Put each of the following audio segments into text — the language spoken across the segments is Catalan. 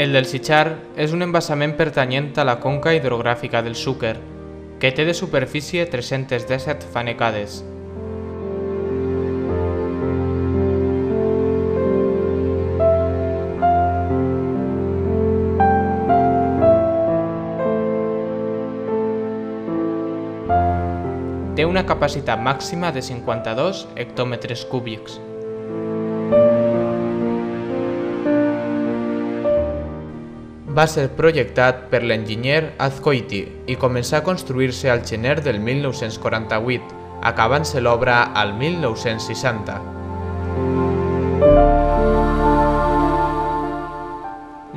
El del Sitxar és un embassament pertanyent a la conca hidrogràfica del Xúquer, que té de superfície 317 fanecades. Té una capacitat màxima de 52 hectòmetres cúbics. Va ser projectat per l'enginyer Azkoiti i començà a construir-se al gener del 1948, acabant-se l'obra al 1960.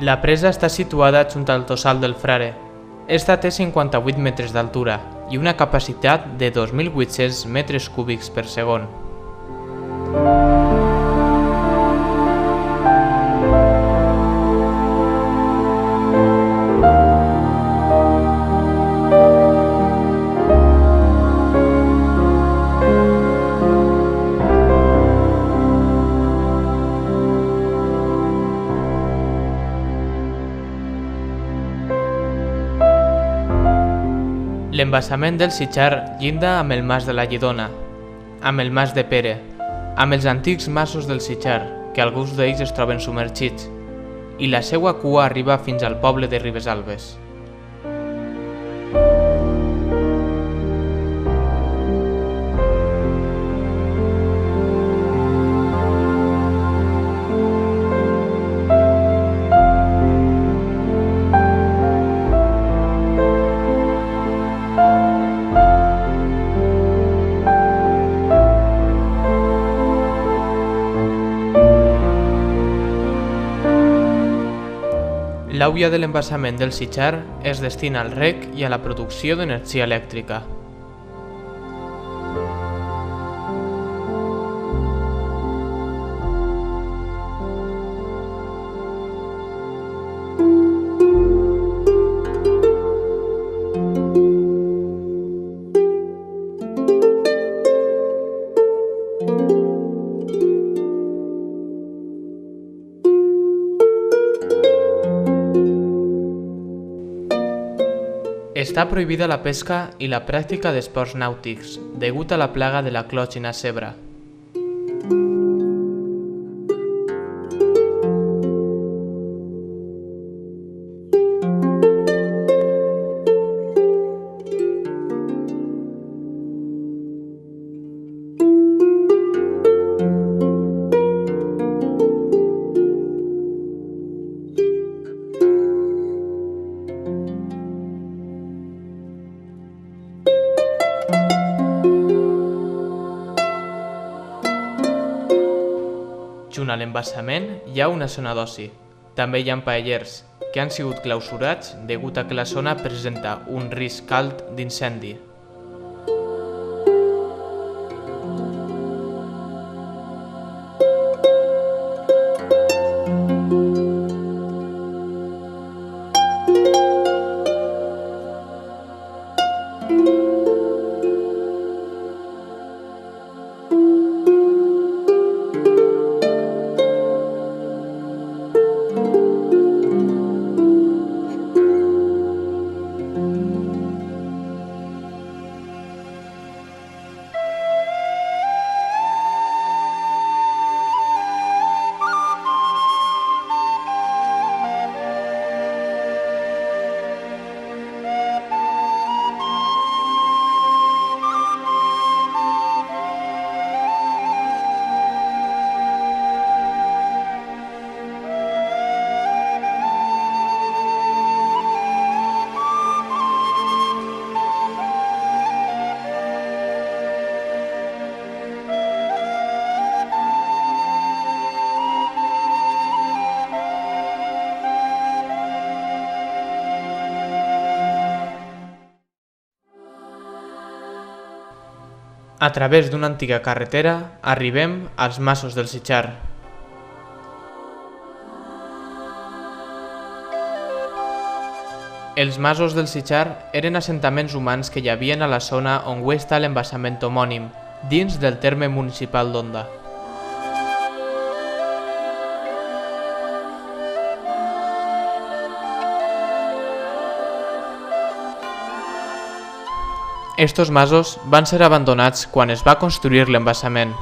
La presa està situada junt al Tossal del Frare. Esta té 58 metres d'altura i una capacitat de 2.800 metres cúbics per segon. L'embassament del Sitxar llinda amb el Mas de la Lledona, amb el Mas de Pere, amb els antics masos del Sitxar, que alguns d'ells es troben submergits, i la seva cua arriba fins al poble de Ribesalbes. L'aigua de l'embassament del Sitxar es destina al reg i a la producció d'energia elèctrica. Està prohibida la pesca i la pràctica d'esports nàutics, degut a la plaga de la clògina cebra. Junt a l'embassament hi ha una zona d'oci. També hi ha paellers, que han sigut clausurats degut a que la zona presenta un risc alt d'incendi. A través d'una antiga carretera arribem als masos del Sitxar. Els masos del Sitxar eren assentaments humans que hi havia a la zona on avui està l'embassament homònim, dins del terme municipal d'Onda. Estos masos van ser abandonats quan es va construir l'embassament.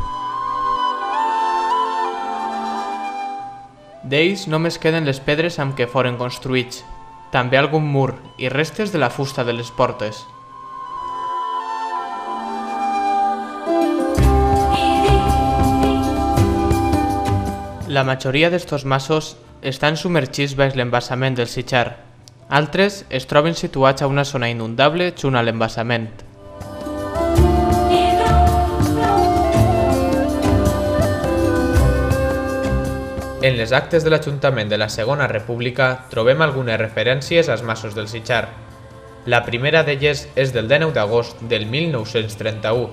D'ells només queden les pedres amb què foren construïts, també algun mur i restes de la fusta de les portes. La majoria d'estos masos estan submergits baix l'embassament del Sitjar. Altres es troben situats a una zona inundable junt a l'embassament. En les actes de l'Ajuntament de la Segona República trobem algunes referències als masos del Sitjar. La primera d'elles és del 19 d'agost del 1931.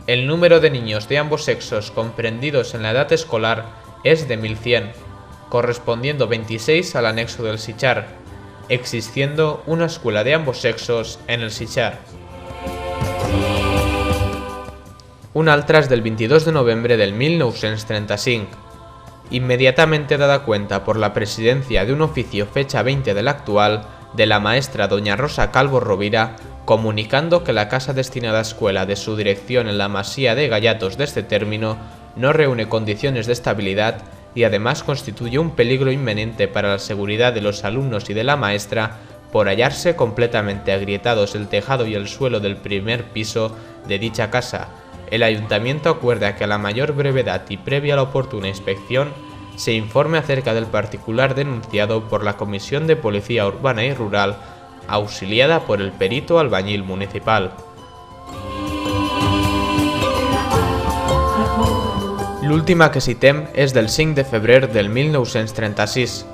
El número de niños de ambos sexos comprendidos en la edad escolar es de 1100, correspondiendo 26 al anexo del Sitjar, existiendo una escuela de ambos sexos en el Sitjar. Una altra es del 22 de noviembre del 1935, inmediatamente dada cuenta por la presidencia de un oficio fecha 20 del actual de la maestra doña Rosa Calvo Rovira, comunicando que la casa destinada a escuela de su dirección en la masía de Gallatos de este término no reúne condiciones de estabilidad y además constituye un peligro inminente para la seguridad de los alumnos y de la maestra por hallarse completamente agrietados el tejado y el suelo del primer piso de dicha casa. El ayuntamiento acuerda que a la mayor brevedad y previa a la oportuna inspección se informe acerca del particular denunciado por la Comisión de Policía Urbana y Rural, auxiliada por el perito albañil municipal. L'última que citem és del 5 de febrer del 1936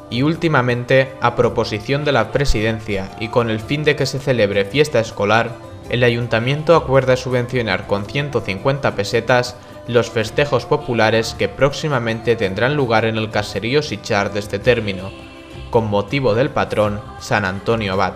y últimamente, a proposición de la Presidencia y con el fin de que se celebre fiesta escolar, el Ayuntamiento acuerda subvencionar con 150 pesetas los festejos populares que próximamente tendrán lugar en el caserío Sitjar de este término, con motivo del patrón San Antonio Abad.